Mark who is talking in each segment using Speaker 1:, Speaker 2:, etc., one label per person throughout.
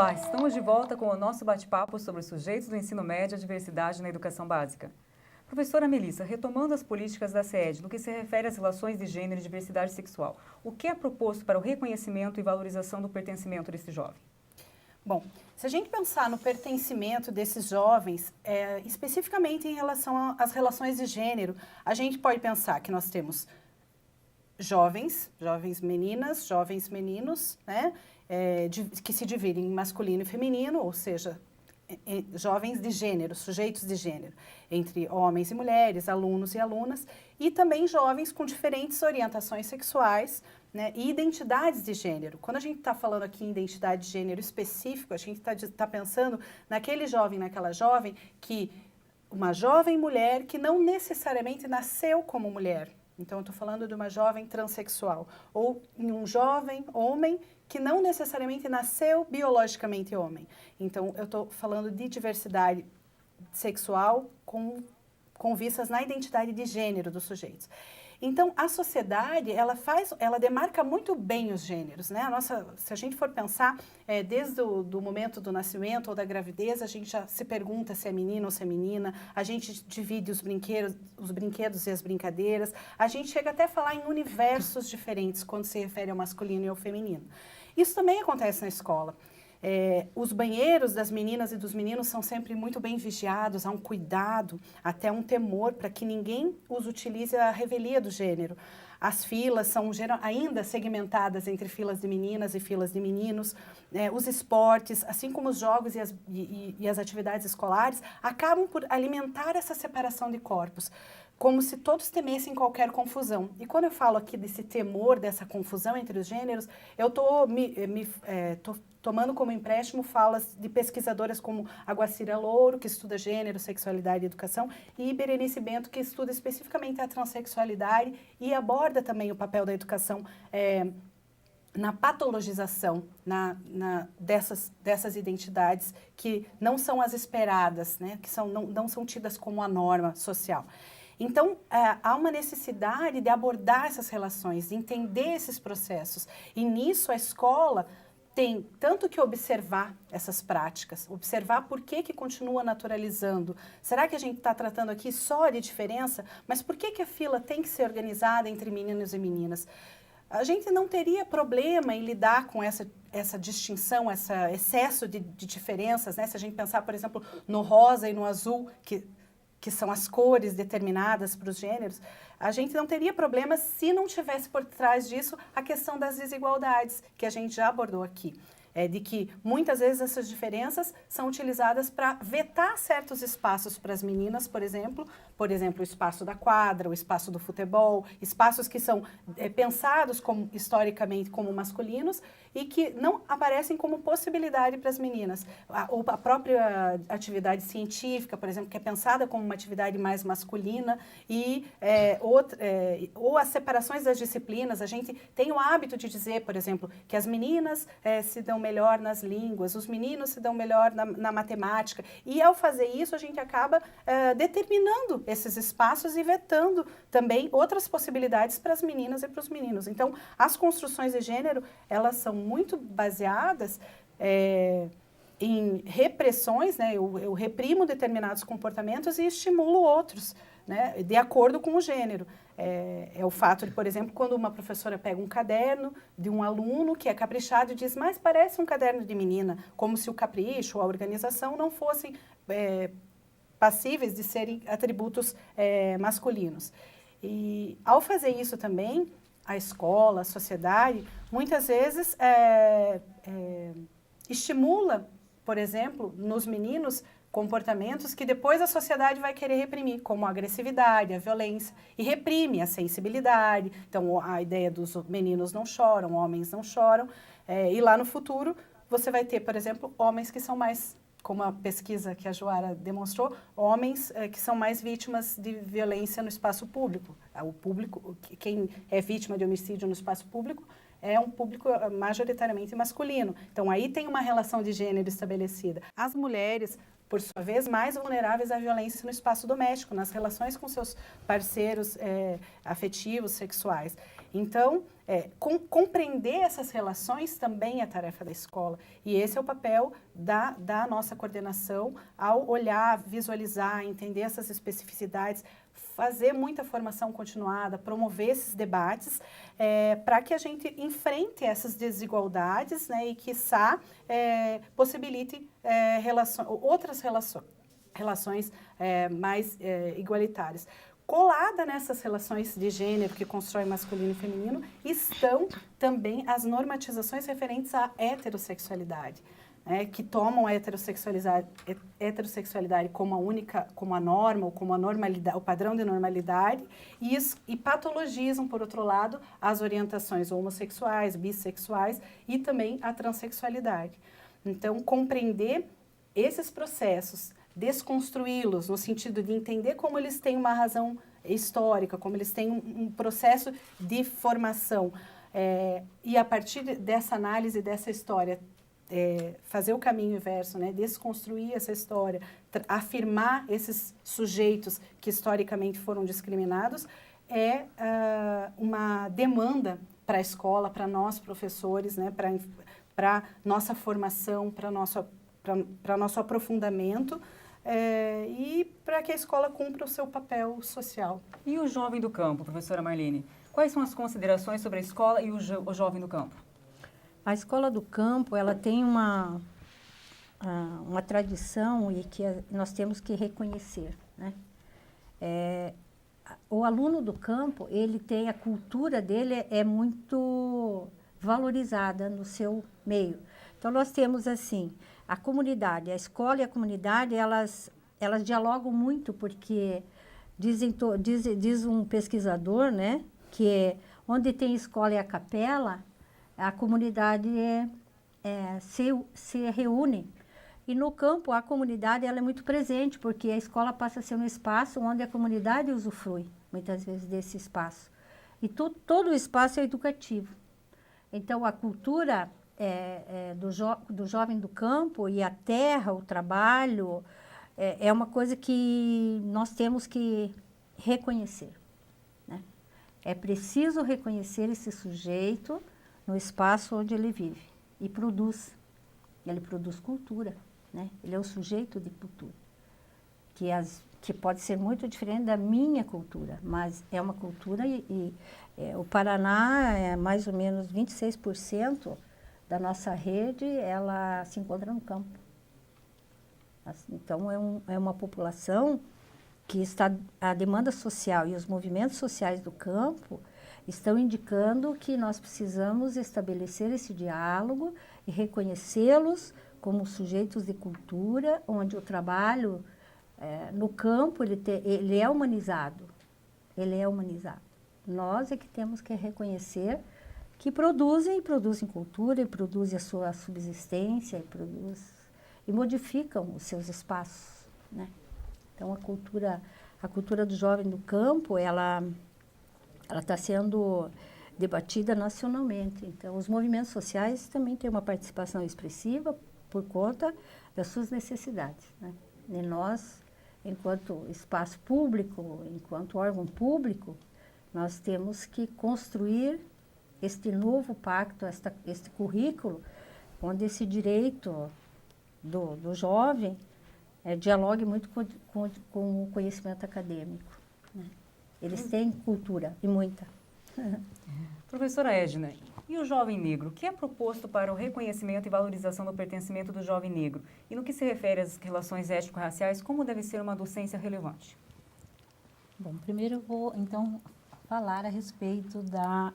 Speaker 1: Olá, estamos de volta com o nosso bate-papo sobre os sujeitos do ensino médio e a diversidade na educação básica. Professora Melissa, retomando as políticas da SED no que se refere às relações de gênero e diversidade sexual, o que é proposto para o reconhecimento e valorização do pertencimento desse jovem?
Speaker 2: Bom, se a gente pensar no pertencimento desses jovens, especificamente em relação às relações de gênero, a gente pode pensar que nós temos jovens meninas, jovens meninos, né, que se dividem em masculino e feminino, ou seja, jovens de gênero, sujeitos de gênero, entre homens e mulheres, alunos e alunas, e também jovens com diferentes orientações sexuais, né, e identidades de gênero. Quando a gente está falando aqui em identidade de gênero específico, a gente está pensando naquele jovem, naquela jovem, uma jovem mulher que não necessariamente nasceu como mulher. Então, eu estou falando de uma jovem transexual, ou em um jovem homem que não necessariamente nasceu biologicamente homem. Então, eu estou falando de diversidade sexual com vistas na identidade de gênero dos sujeitos. Então, a sociedade, ela demarca muito bem os gêneros, né? Se a gente for pensar, desde o momento do nascimento ou da gravidez, a gente já se pergunta se é menino ou se é menina, a gente divide os brinquedos e as brincadeiras, a gente chega até a falar em universos diferentes quando se refere ao masculino e ao feminino. Isso também acontece na escola. Os banheiros das meninas e dos meninos são sempre muito bem vigiados, há um cuidado, até um temor para que ninguém os utilize a revelia do gênero. As filas são ainda segmentadas entre filas de meninas e filas de meninos. Os esportes, assim como os jogos e as atividades escolares, acabam por alimentar essa separação de corpos, como se todos temessem qualquer confusão. E quando eu falo aqui desse temor, dessa confusão entre os gêneros, eu estou tomando como empréstimo falas de pesquisadoras como a Guacira Louro, que estuda gênero, sexualidade e educação, e Berenice Bento, que estuda especificamente a transexualidade e aborda também o papel da educação na patologização dessas identidades que não são as esperadas, né? Que não são tidas como a norma social. Então, há uma necessidade de abordar essas relações, de entender esses processos. E nisso a escola tem tanto que observar essas práticas, observar por que continua naturalizando. Será que a gente está tratando aqui só de diferença? Mas por que a fila tem que ser organizada entre meninos e meninas? A gente não teria problema em lidar com essa distinção, esse excesso de diferenças, né? Se a gente pensar, por exemplo, no rosa e no azul, que são as cores determinadas para os gêneros, a gente não teria problema se não tivesse por trás disso a questão das desigualdades, que a gente já abordou aqui. De que muitas vezes essas diferenças são utilizadas para vetar certos espaços para as meninas, por exemplo, o espaço da quadra, o espaço do futebol, espaços que são pensados historicamente como masculinos e que não aparecem como possibilidade para as meninas. Ou a própria atividade científica, por exemplo, que é pensada como uma atividade mais masculina ou as separações das disciplinas. A gente tem o hábito de dizer, por exemplo, que as meninas se dão melhor nas línguas, os meninos se dão melhor na matemática. E ao fazer isso, a gente acaba determinando esses espaços e vetando também outras possibilidades para as meninas e para os meninos. Então, as construções de gênero, elas são muito baseadas em repressões, né? Eu reprimo determinados comportamentos e estimulo outros, né? De acordo com o gênero. É o fato de, por exemplo, quando uma professora pega um caderno de um aluno que é caprichado e diz, mas parece um caderno de menina, como se o capricho ou a organização não fossem passíveis de serem atributos masculinos. E, ao fazer isso também, a escola, a sociedade, muitas vezes estimula, por exemplo, nos meninos, comportamentos que depois a sociedade vai querer reprimir, como a agressividade, a violência, e reprime a sensibilidade. Então, a ideia dos meninos não choram, homens não choram, e lá no futuro você vai ter, por exemplo, homens que são mais, como a pesquisa que a Joara demonstrou, homens que são mais vítimas de violência no espaço público. Quem é vítima de homicídio no espaço público é um público majoritariamente masculino. Então, aí tem uma relação de gênero estabelecida. As mulheres, por sua vez, mais vulneráveis à violência no espaço doméstico, nas relações com seus parceiros afetivos, sexuais. Então, Compreender essas relações também é tarefa da escola. E esse é o papel da nossa coordenação ao olhar, visualizar, entender essas especificidades, fazer muita formação continuada, promover esses debates, para que a gente enfrente essas desigualdades, né, e, quiçá, possibilite outras relações mais igualitárias. Colada nessas relações de gênero que constroem masculino e feminino estão também as normatizações referentes à heterossexualidade, né, que tomam a heterossexualidade como a norma, ou como a normalidade, o padrão de normalidade, e patologizam, por outro lado, as orientações homossexuais, bissexuais e também a transexualidade. Então, compreender esses processos, desconstruí-los no sentido de entender como eles têm uma razão histórica, como eles têm um processo de formação, e a partir dessa análise, dessa história, fazer o caminho inverso, né? Desconstruir essa história, afirmar esses sujeitos que historicamente foram discriminados, uma demanda para a escola, para nós professores, né? Para nossa formação, para nosso aprofundamento, e para que a escola cumpra o seu papel social.
Speaker 1: E o jovem do campo, professora Marlene? Quais são as considerações sobre a escola e o jovem do campo?
Speaker 3: A escola do campo, ela tem uma tradição e que nós temos que reconhecer, né? O aluno do campo, ele tem a cultura dele é muito valorizada no seu meio. Então, nós temos, assim, a comunidade, a escola e a comunidade, elas dialogam muito, porque diz um pesquisador, né, que onde tem escola e a capela, a comunidade se reúne. E no campo, a comunidade ela é muito presente, porque a escola passa a ser um espaço onde a comunidade usufrui, muitas vezes, desse espaço. E todo o espaço é educativo. Então, a cultura do jovem do campo e a terra, o trabalho, é uma coisa que nós temos que reconhecer, né? É preciso reconhecer esse sujeito no espaço onde ele vive e produz. Ele produz cultura, né? Ele é o sujeito de cultura, que pode ser muito diferente da minha cultura, mas é uma cultura o Paraná é mais ou menos 26% da nossa rede, ela se encontra no campo. Então, é uma população que a demanda social e os movimentos sociais do campo estão indicando que nós precisamos estabelecer esse diálogo e reconhecê-los como sujeitos de cultura, onde o trabalho no campo ele é humanizado. Ele é humanizado. Nós é que temos que reconhecer que produzem cultura, e produzem a sua subsistência, e modificam os seus espaços, né? Então, a cultura do jovem do campo, ela está sendo debatida nacionalmente. Então, os movimentos sociais também têm uma participação expressiva por conta das suas necessidades, né? E nós, enquanto espaço público, enquanto órgão público, nós temos que construir este novo pacto, este currículo, onde esse direito do jovem dialogue muito com o conhecimento acadêmico, né? Eles têm cultura, e muita.
Speaker 1: Professora Edna, e o jovem negro? O que é proposto para o reconhecimento e valorização do pertencimento do jovem negro? E no que se refere às relações étnico-raciais, como deve ser uma docência relevante?
Speaker 4: Bom, primeiro eu vou, então, falar a respeito da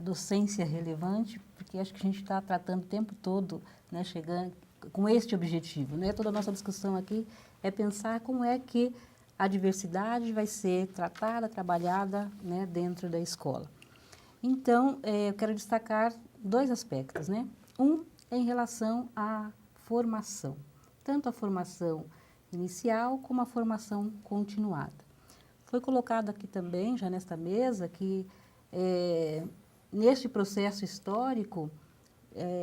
Speaker 4: docência relevante, porque acho que a gente está tratando o tempo todo, né, chegando com este objetivo, né? Toda a nossa discussão aqui é pensar como é que a diversidade vai ser tratada, trabalhada, né, dentro da escola. Então, eu quero destacar dois aspectos, né? Um é em relação à formação, tanto a formação inicial como a formação continuada. Foi colocado aqui também, já nesta mesa, que neste processo histórico,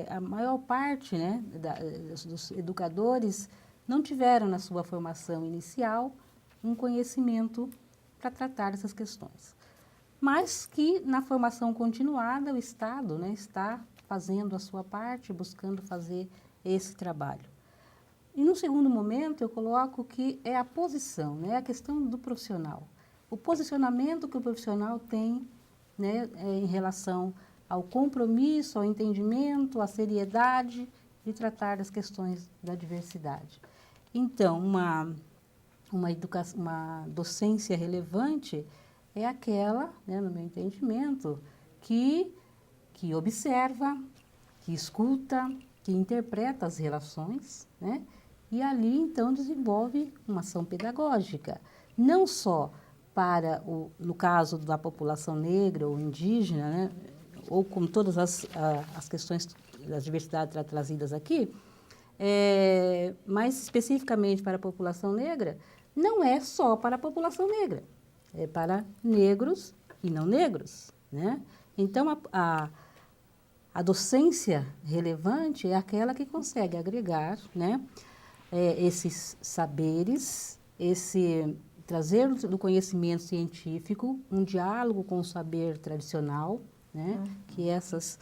Speaker 4: a maior parte, né, dos educadores não tiveram na sua formação inicial um conhecimento para tratar essas questões. mas que na formação continuada o Estado, né, está fazendo a sua parte, buscando fazer esse trabalho. E no segundo momento eu coloco que é a posição, né, a questão do profissional. O posicionamento que o profissional tem, né, em relação ao compromisso, ao entendimento, à seriedade de tratar das questões da diversidade. Então, uma docência relevante é aquela, né, no meu entendimento, que observa, que escuta, que interpreta as relações, né, e ali, então, desenvolve uma ação pedagógica, não só para, no caso da população negra ou indígena, né, ou com todas as questões da diversidade trazidas aqui, mas especificamente para a população negra, não é só para a população negra, é para negros e não negros, né? Então, a docência relevante é aquela que consegue agregar, né, esses saberes, trazer do conhecimento científico, um diálogo com o saber tradicional, né, que esses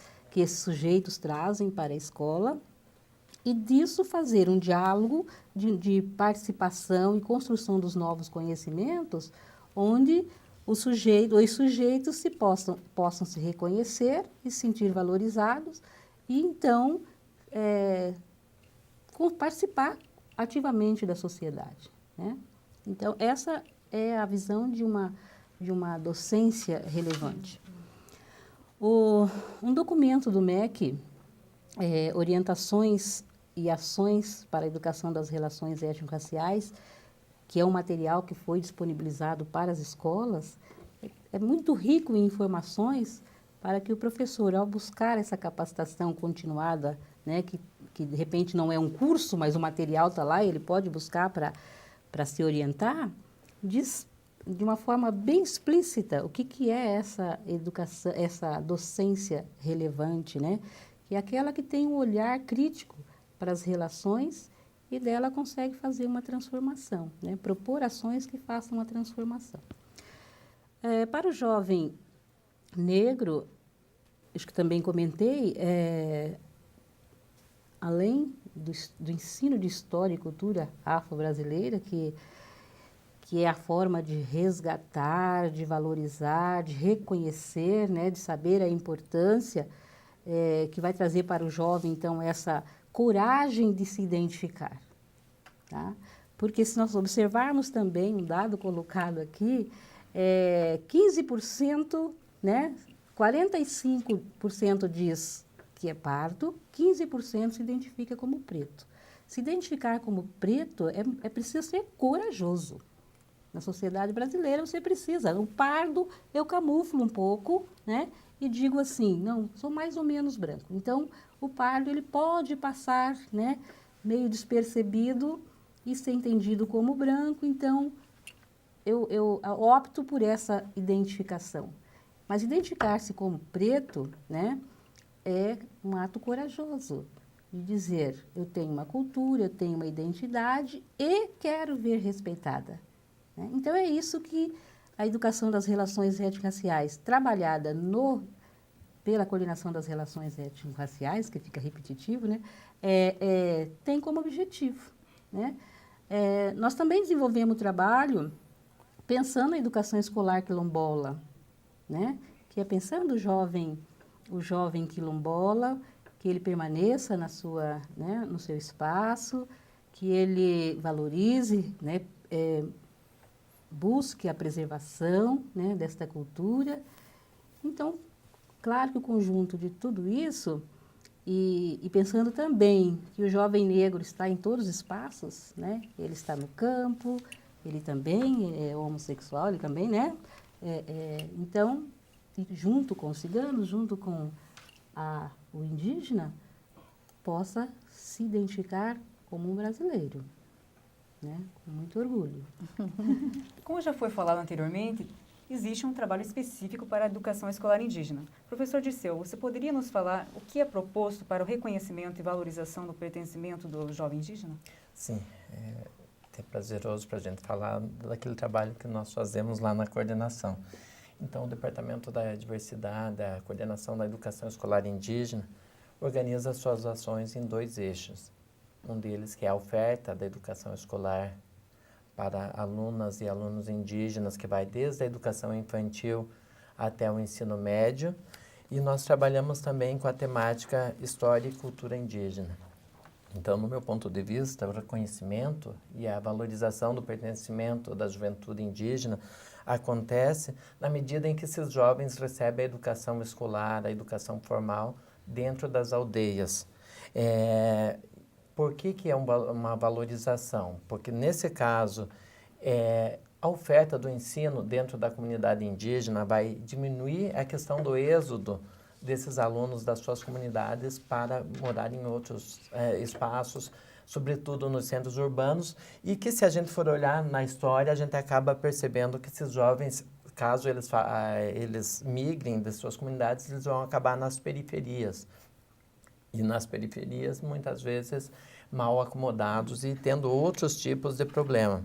Speaker 4: sujeitos trazem para a escola, e disso fazer um diálogo de participação e construção dos novos conhecimentos, onde os sujeitos possam se reconhecer e se sentir valorizados, e então participar ativamente da sociedade, né? Então, essa é a visão de uma docência relevante. Um documento do MEC, Orientações e Ações para a Educação das Relações Étnico-Raciais, que é um material que foi disponibilizado para as escolas, é muito rico em informações para que o professor, ao buscar essa capacitação continuada, né, que de repente não é um curso, mas o material está lá, ele pode buscar para se orientar, diz de uma forma bem explícita o que é essa educação, essa docência relevante, né? Que é aquela que tem um olhar crítico para as relações e dela consegue fazer uma transformação, né? Propor ações que façam uma transformação. Para o jovem negro, acho que também comentei, além do ensino de história e cultura afro-brasileira, que é a forma de resgatar, de valorizar, de reconhecer, né, de saber a importância, que vai trazer para o jovem, então, essa coragem de se identificar. Tá? Porque se nós observarmos também um dado colocado aqui, 15%, né, 45% diz que é pardo, 15% se identifica como preto. Se identificar como preto é preciso ser corajoso. Na sociedade brasileira você precisa. O pardo eu camuflo um pouco, né? E digo assim, não, sou mais ou menos branco. Então, o pardo ele pode passar, né, meio despercebido e ser entendido como branco. Então, eu opto por essa identificação. Mas identificar-se como preto, né, é um ato corajoso de dizer, eu tenho uma cultura, eu tenho uma identidade e quero ver respeitada. Né? Então, é isso que a educação das relações étnico-raciais, trabalhada pela coordenação das relações étnico-raciais, que fica repetitivo, né, tem como objetivo. Né? Nós também desenvolvemos trabalho pensando na educação escolar quilombola, né, que é pensando o jovem quilombola, que ele permaneça no seu espaço, que ele valorize, né, busque a preservação, né, desta cultura. Então, claro que o conjunto de tudo isso, e pensando também que o jovem negro está em todos os espaços, né, ele está no campo, ele também é homossexual, ele também, né? Então, junto com os ciganos, junto com o indígena, possa se identificar como um brasileiro, né? Com muito orgulho.
Speaker 1: Como já foi falado anteriormente, existe um trabalho específico para a educação escolar indígena. Professor Dirceu, você poderia nos falar o que é proposto para o reconhecimento e valorização do pertencimento do jovem indígena?
Speaker 5: Sim, é prazeroso para a gente falar daquele trabalho que nós fazemos lá na coordenação. Então, o Departamento da Diversidade, da Coordenação da Educação Escolar Indígena, organiza suas ações em 2 eixos. Um deles que é a oferta da educação escolar para alunas e alunos indígenas, que vai desde a educação infantil até o ensino médio. E nós trabalhamos também com a temática História e Cultura Indígena. Então, no meu ponto de vista, o reconhecimento e a valorização do pertencimento da juventude indígena acontece na medida em que esses jovens recebem a educação escolar, a educação formal dentro das aldeias. Por que é uma valorização? Porque, nesse caso, a oferta do ensino dentro da comunidade indígena vai diminuir a questão do êxodo desses alunos das suas comunidades para morar em outros espaços, sobretudo nos centros urbanos, e que, se a gente for olhar na história, a gente acaba percebendo que esses jovens, caso eles migrem das suas comunidades, eles vão acabar nas periferias. E nas periferias, muitas vezes, mal acomodados e tendo outros tipos de problema.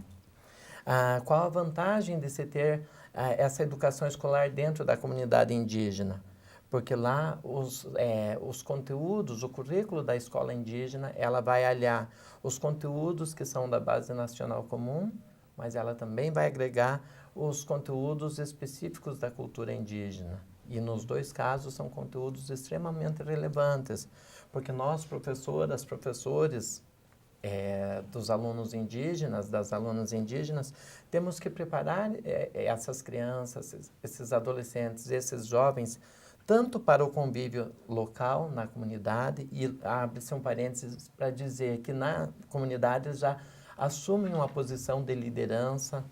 Speaker 5: Qual a vantagem de se ter essa educação escolar dentro da comunidade indígena? Porque lá os conteúdos, o currículo da escola indígena, ela vai aliar os conteúdos que são da Base Nacional Comum, mas ela também vai agregar os conteúdos específicos da cultura indígena. E nos 2 casos são conteúdos extremamente relevantes, porque nós, professoras, professores dos alunos indígenas, das alunas indígenas, temos que preparar essas crianças, esses adolescentes, esses jovens, tanto para o convívio local, na comunidade, e abre-se um parênteses para dizer que na comunidade eles já assumem uma posição de liderança,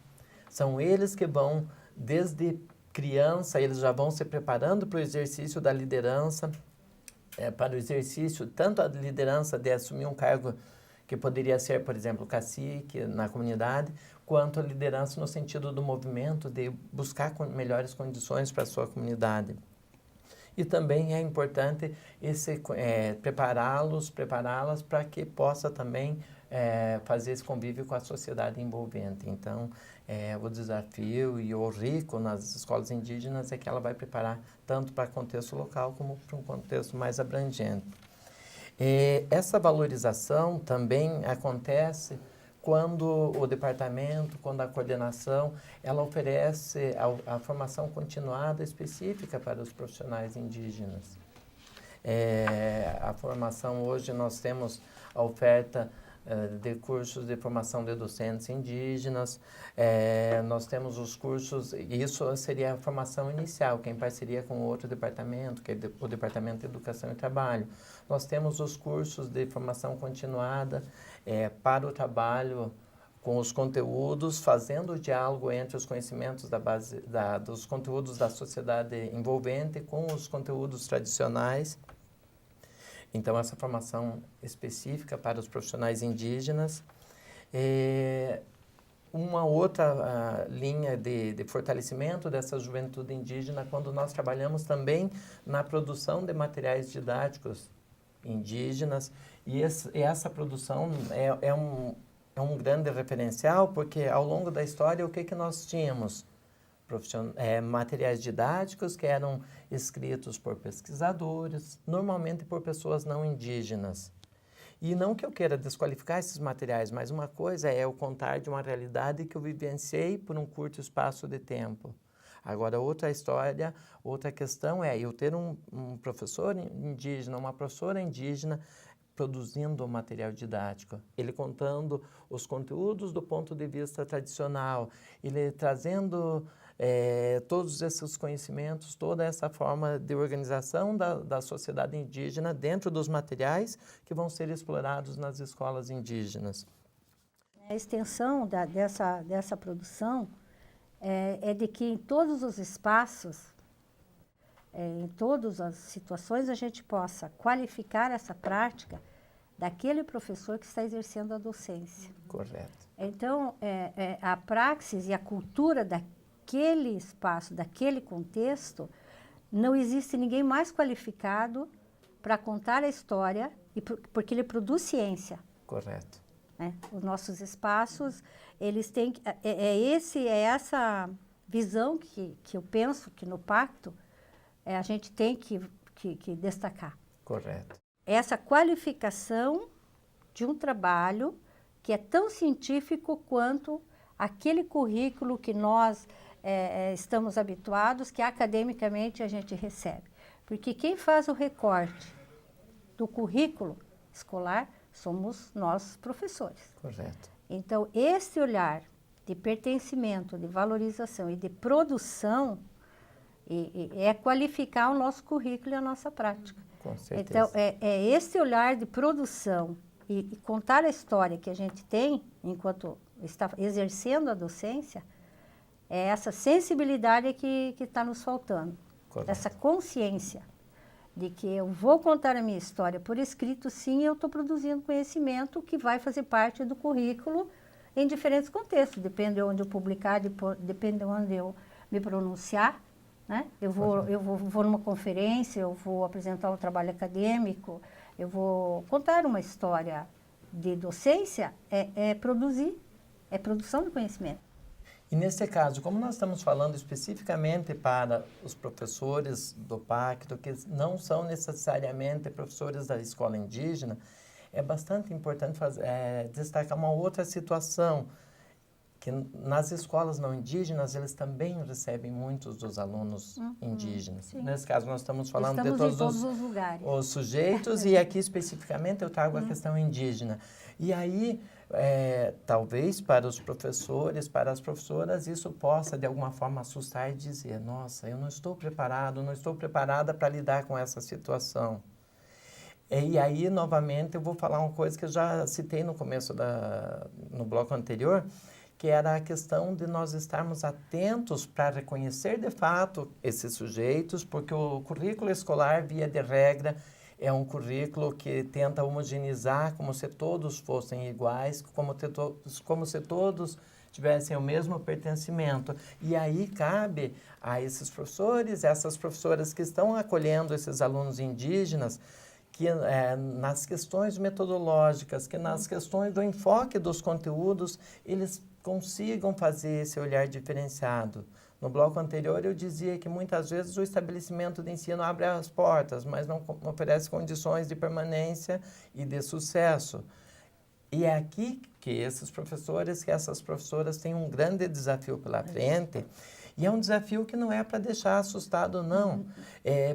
Speaker 5: são eles que vão, desde criança, eles já vão se preparando para o exercício da liderança, para o exercício, tanto a liderança de assumir um cargo que poderia ser, por exemplo, cacique na comunidade, quanto a liderança no sentido do movimento, de buscar melhores condições para a sua comunidade. E também é importante prepará-las para que possa também fazer esse convívio com a sociedade envolvente. Então, o desafio e o rico nas escolas indígenas é que ela vai preparar tanto para contexto local como para um contexto mais abrangente. Essa valorização também acontece quando o departamento, quando a coordenação, ela oferece a formação continuada específica para os profissionais indígenas. A formação, hoje nós temos a oferta de cursos de formação de docentes indígenas, nós temos os cursos, e isso seria a formação inicial, que é em parceria com outro departamento, que é o Departamento de Educação e Trabalho. Nós temos os cursos de formação continuada para o trabalho com os conteúdos, fazendo o diálogo entre os conhecimentos dos conteúdos da sociedade envolvente com os conteúdos tradicionais. Então, essa formação específica para os profissionais indígenas. Uma outra linha de fortalecimento dessa juventude indígena, quando nós trabalhamos também na produção de materiais didáticos indígenas, e essa produção é um grande referencial, porque ao longo da história, o que nós tínhamos? Materiais didáticos que eram escritos por pesquisadores, normalmente por pessoas não indígenas. E não que eu queira desqualificar esses materiais, mas uma coisa é eu contar de uma realidade que eu vivenciei por um curto espaço de tempo. Agora, outra história, outra questão é eu ter um professor indígena, uma professora indígena produzindo material didático, ele contando os conteúdos do ponto de vista tradicional, ele trazendo todos esses conhecimentos, toda essa forma de organização da sociedade indígena dentro dos materiais que vão ser explorados nas escolas indígenas.
Speaker 3: A extensão dessa produção é de que em todos os espaços, em todas as situações, a gente possa qualificar essa prática daquele professor que está exercendo a docência.
Speaker 5: Correto.
Speaker 3: Então, a praxis e a cultura daquele espaço, daquele contexto, não existe ninguém mais qualificado para contar a história, porque ele produz ciência.
Speaker 5: Correto.
Speaker 3: Né? Os nossos espaços, eles têm visão que eu penso que no pacto a gente tem que destacar.
Speaker 5: Correto.
Speaker 3: Essa qualificação de um trabalho que é tão científico quanto aquele currículo que nós estamos habituados, que academicamente a gente recebe. Porque quem faz o recorte do currículo escolar somos nós, professores.
Speaker 5: Correto.
Speaker 3: Então, esse olhar de pertencimento, de valorização e de produção é qualificar o nosso currículo e a nossa prática.
Speaker 5: Com certeza.
Speaker 3: Então, é esse olhar de produção e contar a história que a gente tem enquanto está exercendo a docência, é essa sensibilidade que está nos faltando.
Speaker 5: Correto.
Speaker 3: Essa consciência de que eu vou contar a minha história por escrito, sim, eu estou produzindo conhecimento que vai fazer parte do currículo em diferentes contextos. Depende de onde eu publicar, depende de onde eu me pronunciar, né? Eu vou numa conferência, eu vou apresentar um trabalho acadêmico, eu vou contar uma história de docência, é produção de conhecimento.
Speaker 5: E nesse caso, como nós estamos falando especificamente para os professores do pacto, que não são necessariamente professores da escola indígena, é bastante importante destacar uma outra situação, que nas escolas não indígenas, eles também recebem muitos dos alunos indígenas.
Speaker 3: Sim.
Speaker 5: Nesse caso, nós estamos falando de
Speaker 3: Estamos
Speaker 5: todos
Speaker 3: em todos os lugares.
Speaker 5: os sujeitos, e aqui especificamente eu trago a questão indígena. E aí, talvez para os professores, para as professoras, isso possa de alguma forma assustar e dizer, nossa, eu não estou preparado, não estou preparada para lidar com essa situação. E aí, novamente, eu vou falar uma coisa que eu já citei no começo no bloco anterior, que era a questão de nós estarmos atentos para reconhecer de fato esses sujeitos, porque o currículo escolar, via de regra, é um currículo que tenta homogeneizar como se todos fossem iguais, como se todos tivessem o mesmo pertencimento. E aí cabe a esses professores, essas professoras que estão acolhendo esses alunos indígenas, que nas questões metodológicas, que nas questões do enfoque dos conteúdos, eles consigam fazer esse olhar diferenciado. No bloco anterior, eu dizia que muitas vezes o estabelecimento de ensino abre as portas, mas não oferece condições de permanência e de sucesso. E é aqui que esses professores, que essas professoras têm um grande desafio pela frente. E é um desafio que não é para deixar assustado, não.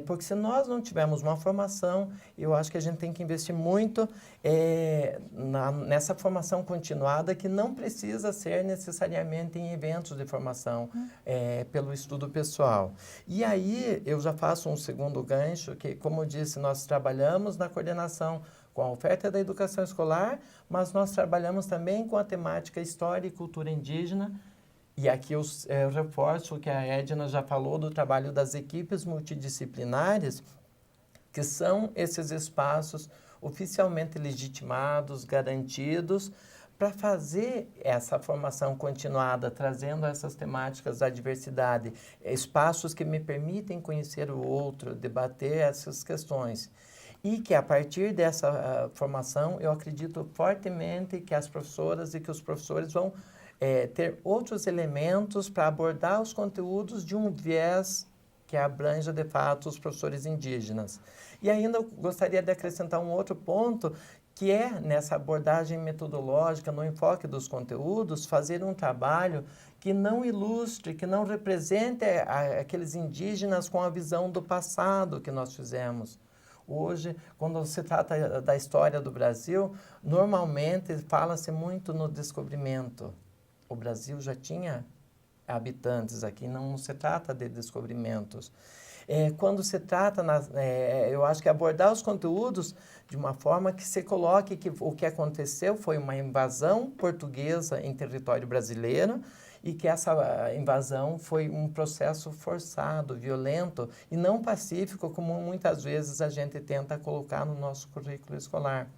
Speaker 5: Porque se nós não tivermos uma formação, eu acho que a gente tem que investir muito nessa formação continuada, que não precisa ser necessariamente em eventos de formação, pelo estudo pessoal. E aí eu já faço um segundo gancho, que, como eu disse, nós trabalhamos na coordenação com a oferta da educação escolar, mas nós trabalhamos também com a temática história e cultura indígena. E aqui eu reforço o que a Edna já falou do trabalho das equipes multidisciplinares, que são esses espaços oficialmente legitimados, garantidos, para fazer essa formação continuada, trazendo essas temáticas da diversidade, espaços que me permitem conhecer o outro, debater essas questões. E que a partir dessa formação, eu acredito fortemente que as professoras e que os professores vão ter outros elementos para abordar os conteúdos de um viés que abranja, de fato, os professores indígenas. E ainda eu gostaria de acrescentar um outro ponto, que é, nessa abordagem metodológica, no enfoque dos conteúdos, fazer um trabalho que não ilustre, que não represente aqueles indígenas com a visão do passado que nós fizemos. Hoje, quando se trata da história do Brasil, normalmente fala-se muito no descobrimento. O Brasil já tinha habitantes aqui, não se trata de descobrimentos. Quando se trata, eu acho que abordar os conteúdos de uma forma que se coloque que o que aconteceu foi uma invasão portuguesa em território brasileiro e que essa invasão foi um processo forçado, violento e não pacífico, como muitas vezes a gente tenta colocar no nosso currículo escolar.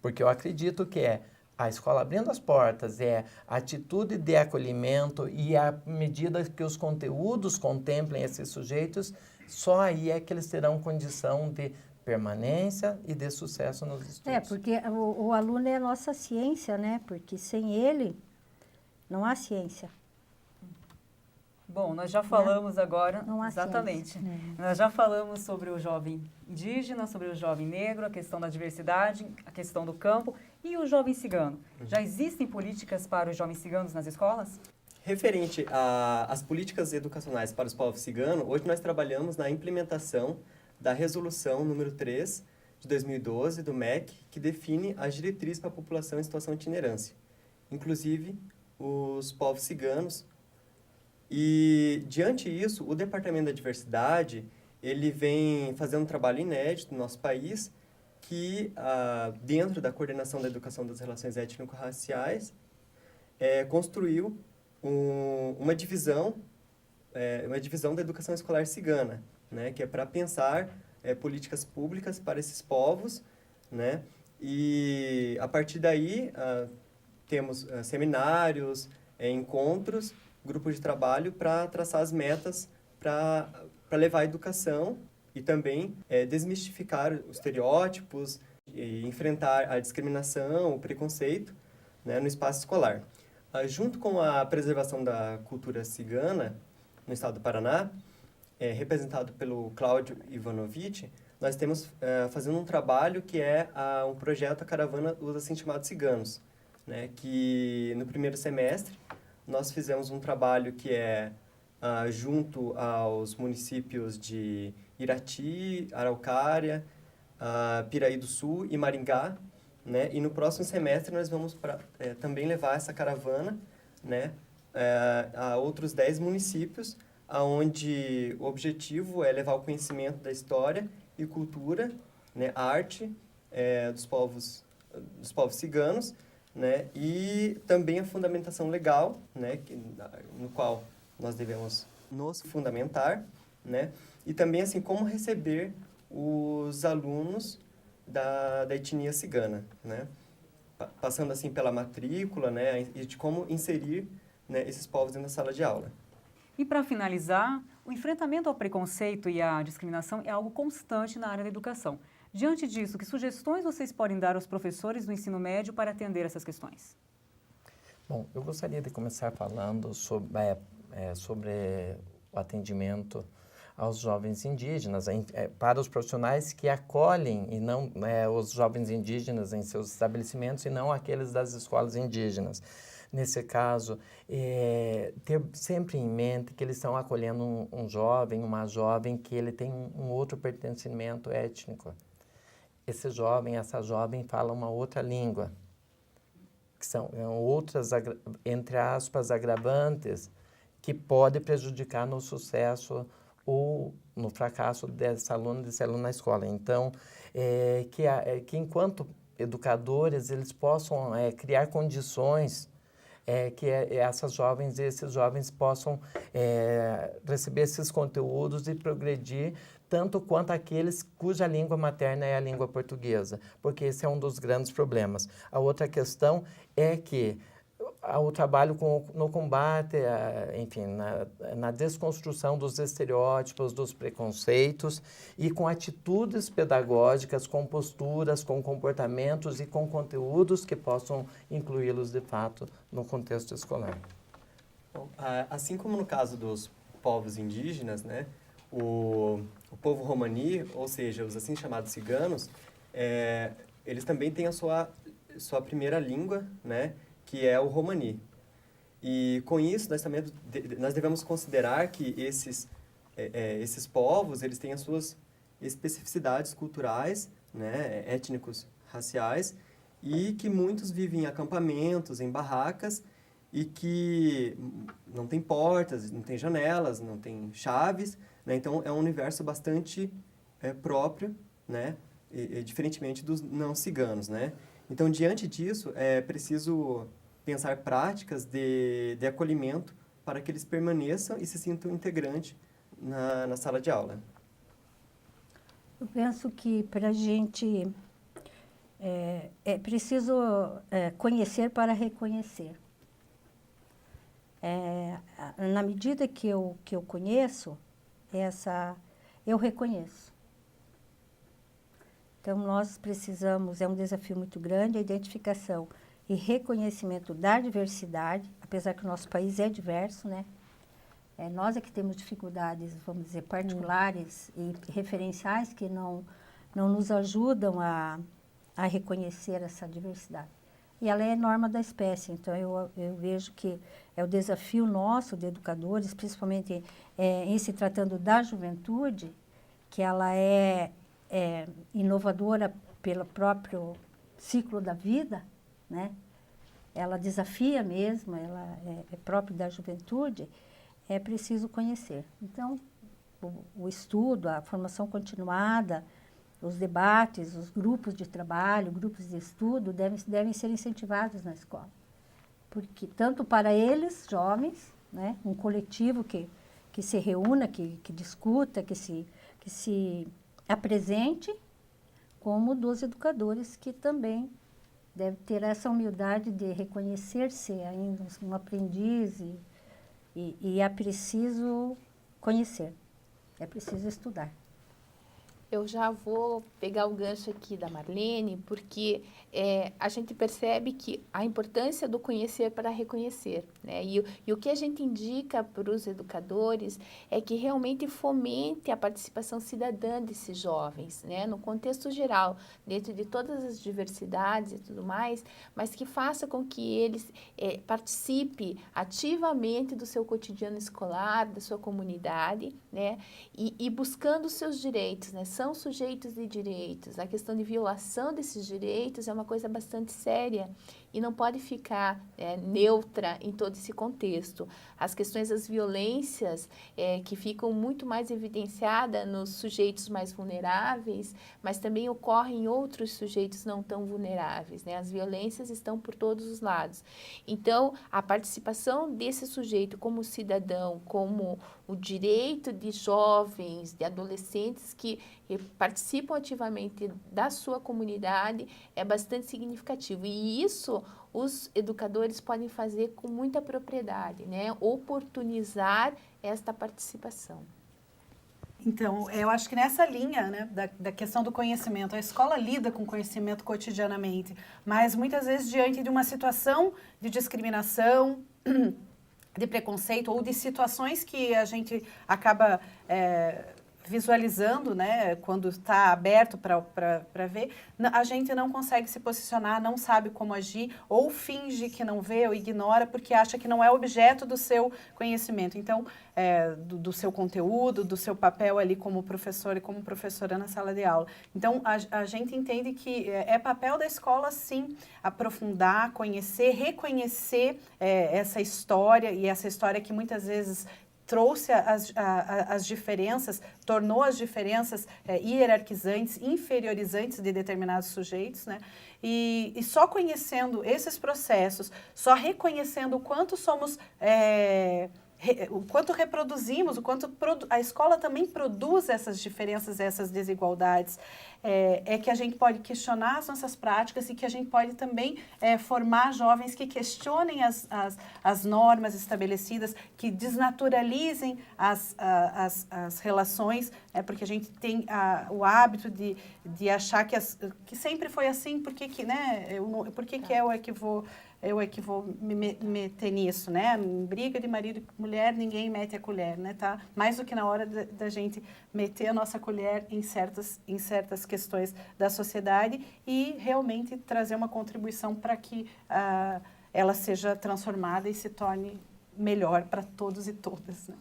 Speaker 5: Porque eu acredito que a escola abrindo as portas, a atitude de acolhimento e à medida que os conteúdos contemplem esses sujeitos, só aí é que eles terão condição de permanência e de sucesso nos estudos.
Speaker 3: Porque o aluno é a nossa ciência, né? Porque sem ele não há ciência.
Speaker 1: Bom, nós já falamos agora,
Speaker 3: Não há
Speaker 1: exatamente,
Speaker 3: ciência, né?
Speaker 1: nós já falamos sobre o jovem indígena, sobre o jovem negro, a questão da diversidade, a questão do campo e o jovem cigano. Já existem políticas para os jovens ciganos nas escolas?
Speaker 6: Referente às políticas educacionais para os povos ciganos, hoje nós trabalhamos na implementação da Resolução número 3 de 2012 do MEC, que define as diretrizes para a população em situação de itinerância, inclusive os povos ciganos. E, diante disso, o Departamento da Diversidade, ele vem fazendo um trabalho inédito no nosso país, que, dentro da coordenação da educação das relações étnico-raciais, construiu uma divisão da educação escolar cigana, né, que é para pensar políticas públicas para esses povos, né, e a partir daí temos seminários, encontros, grupos de trabalho para traçar as metas para levar a educação e também desmistificar os estereótipos e enfrentar a discriminação, o preconceito, né, no espaço escolar. Junto com a preservação da cultura cigana no estado do Paraná, representado pelo Cláudio Ivanovic, nós temos fazendo um trabalho que é um projeto A Caravana dos Assim Chamados Ciganos, né, que no primeiro semestre nós fizemos um trabalho que junto aos municípios de Irati, Araucária, Piraí do Sul e Maringá, né? E no próximo semestre nós vamos também levar essa caravana, né, a outros 10 municípios, onde o objetivo é levar o conhecimento da história e cultura, né, arte dos povos ciganos, né, e também a fundamentação legal, né, no qual nós devemos nos fundamentar, né, e também assim como receber os alunos da etnia cigana, né, passando assim pela matrícula, né, e de como inserir, né, esses povos dentro da sala de aula.
Speaker 1: E para finalizar, o enfrentamento ao preconceito e à discriminação é algo constante na área da educação. Diante disso, que sugestões vocês podem dar aos professores do ensino médio para atender essas questões?
Speaker 5: Bom, eu gostaria de começar falando sobre o atendimento aos jovens indígenas, para os profissionais que acolhem e não os jovens indígenas em seus estabelecimentos e não aqueles das escolas indígenas. Nesse caso, ter sempre em mente que eles estão acolhendo um jovem, uma jovem que ele tem um outro pertencimento étnico. Esse jovem, essa jovem fala uma outra língua, que são outras, entre aspas, agravantes, que pode prejudicar no sucesso ou no fracasso desse aluno na escola. Então, que enquanto educadores, eles possam criar condições que essas jovens e esses jovens possam receber esses conteúdos e progredir tanto quanto aqueles cuja língua materna é a língua portuguesa, porque esse é um dos grandes problemas. A outra questão é que o trabalho no combate, enfim, na desconstrução dos estereótipos, dos preconceitos e com atitudes pedagógicas, com posturas, com comportamentos e com conteúdos que possam incluí-los de fato no contexto escolar.
Speaker 6: Bom, assim como no caso dos povos indígenas, né, o povo romani, ou seja, os assim chamados ciganos, eles também têm a sua primeira língua, né, que é o romani. E com isso, nós devemos considerar que esses povos, eles têm as suas especificidades culturais, né, étnicos, raciais, e que muitos vivem em acampamentos, em barracas, e que não tem portas, não tem janelas, não tem chaves, né? Então, é um universo bastante próprio, né, diferentemente dos não ciganos, né? Então, diante disso, é preciso pensar práticas de acolhimento para que eles permaneçam e se sintam integrantes na sala de aula.
Speaker 3: Eu penso que para a gente é preciso conhecer para reconhecer. Na medida que eu conheço, eu reconheço. Então, nós precisamos, é um desafio muito grande, a identificação e reconhecimento da diversidade, apesar que o nosso país é diverso, né? Nós é que temos dificuldades, vamos dizer, particulares e referenciais que não nos ajudam a reconhecer essa diversidade. E ela é norma da espécie, então eu vejo que é o desafio nosso de educadores, principalmente em se tratando da juventude, que ela é inovadora pelo próprio ciclo da vida, né? Ela desafia mesmo, ela é própria da juventude, é preciso conhecer. Então, o estudo, a formação continuada, os debates, os grupos de trabalho, grupos de estudo devem ser incentivados na escola. Porque tanto para eles, jovens, né, um coletivo que se reúna, que discuta, que se apresente, como dos educadores que também devem ter essa humildade de reconhecer-se ainda um aprendiz e é preciso conhecer, é preciso estudar.
Speaker 7: Eu já vou pegar o gancho aqui da Marlene, porque a gente percebe que a importância do conhecer para reconhecer, né? E o que a gente indica para os educadores é que realmente fomente a participação cidadã desses jovens, né? No contexto geral, dentro de todas as diversidades e tudo mais, mas que faça com que eles participem ativamente do seu cotidiano escolar, da sua comunidade, né? E buscando os seus direitos, né? São sujeitos de direitos. A questão de violação desses direitos é uma coisa bastante séria e não pode ficar neutra em todo esse contexto. As questões das violências que ficam muito mais evidenciadas nos sujeitos mais vulneráveis, mas também ocorrem em outros sujeitos não tão vulneráveis, né? As violências estão por todos os lados. Então, a participação desse sujeito como cidadão, como o direito de jovens, de adolescentes que participam ativamente da sua comunidade é bastante significativo. E isso os educadores podem fazer com muita propriedade, né? Oportunizar esta participação.
Speaker 2: Então, eu acho que nessa linha, né, da questão do conhecimento, a escola lida com conhecimento cotidianamente, mas muitas vezes diante de uma situação de discriminação, de preconceito ou de situações que a gente acaba visualizando, né, quando está aberto para ver, a gente não consegue se posicionar, não sabe como agir, ou finge que não vê ou ignora porque acha que não é objeto do seu conhecimento. Então, do seu conteúdo, do seu papel ali como professor e como professora na sala de aula. Então, a gente entende que é papel da escola, sim, aprofundar, conhecer, reconhecer essa história, e essa história que muitas vezes trouxe as diferenças, tornou as diferenças hierarquizantes, inferiorizantes de determinados sujeitos, né? E só conhecendo esses processos, só reconhecendo o quanto somos... o quanto reproduzimos, o quanto a escola também produz essas diferenças, essas desigualdades, que a gente pode questionar as nossas práticas e que a gente pode também formar jovens que questionem as normas estabelecidas, que desnaturalizem as relações, porque a gente tem o hábito de achar que sempre foi assim, por que eu é que vou me meter nisso, né? Em briga de marido e mulher, ninguém mete a colher, né? Tá? Mais do que na hora da gente meter a nossa colher em certas questões da sociedade e realmente trazer uma contribuição para que ela seja transformada e se torne melhor para todos e todas, né?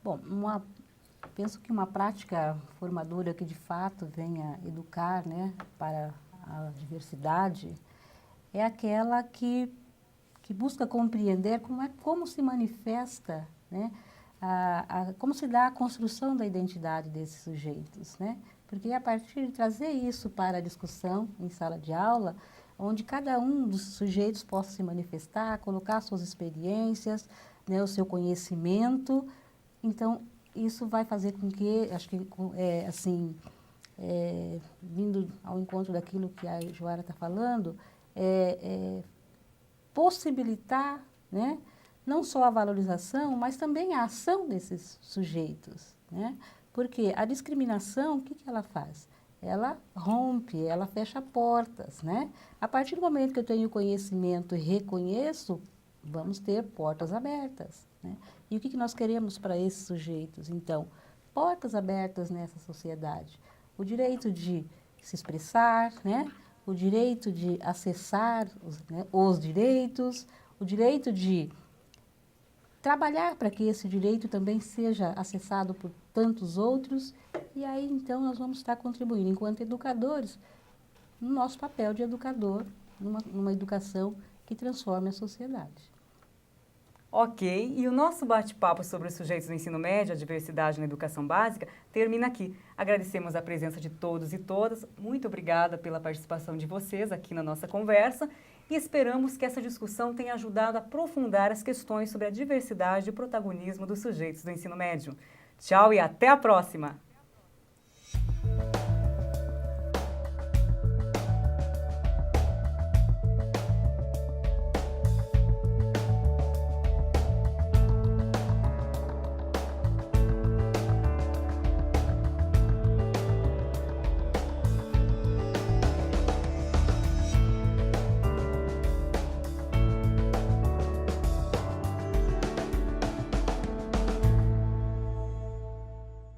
Speaker 4: Bom, penso que uma prática formadora que de fato venha educar, né, para a diversidade é aquela que busca compreender como se manifesta, né, como se dá a construção da identidade desses sujeitos, né? Porque a partir de trazer isso para a discussão em sala de aula, onde cada um dos sujeitos possa se manifestar, colocar suas experiências, né, o seu conhecimento, então isso vai fazer com que, acho que vindo ao encontro daquilo que a Joara está falando, possibilitar, né, não só a valorização, mas também a ação desses sujeitos, né? Porque a discriminação, o que ela faz? Ela rompe, ela fecha portas, né? A partir do momento que eu tenho conhecimento e reconheço, vamos ter portas abertas, né? né? E o que nós queremos para esses sujeitos? Então, portas abertas nessa sociedade. O direito de se expressar, né? O direito de acessar os direitos, o direito de trabalhar para que esse direito também seja acessado por tantos outros. E aí, então, nós vamos estar contribuindo, enquanto educadores, no nosso papel de educador, numa educação que transforme a sociedade.
Speaker 1: Ok, e o nosso bate-papo sobre os sujeitos do ensino médio, a diversidade na educação básica, termina aqui. Agradecemos a presença de todos e todas. Muito obrigada pela participação de vocês aqui na nossa conversa e esperamos que essa discussão tenha ajudado a aprofundar as questões sobre a diversidade e o protagonismo dos sujeitos do ensino médio. Tchau e até a próxima!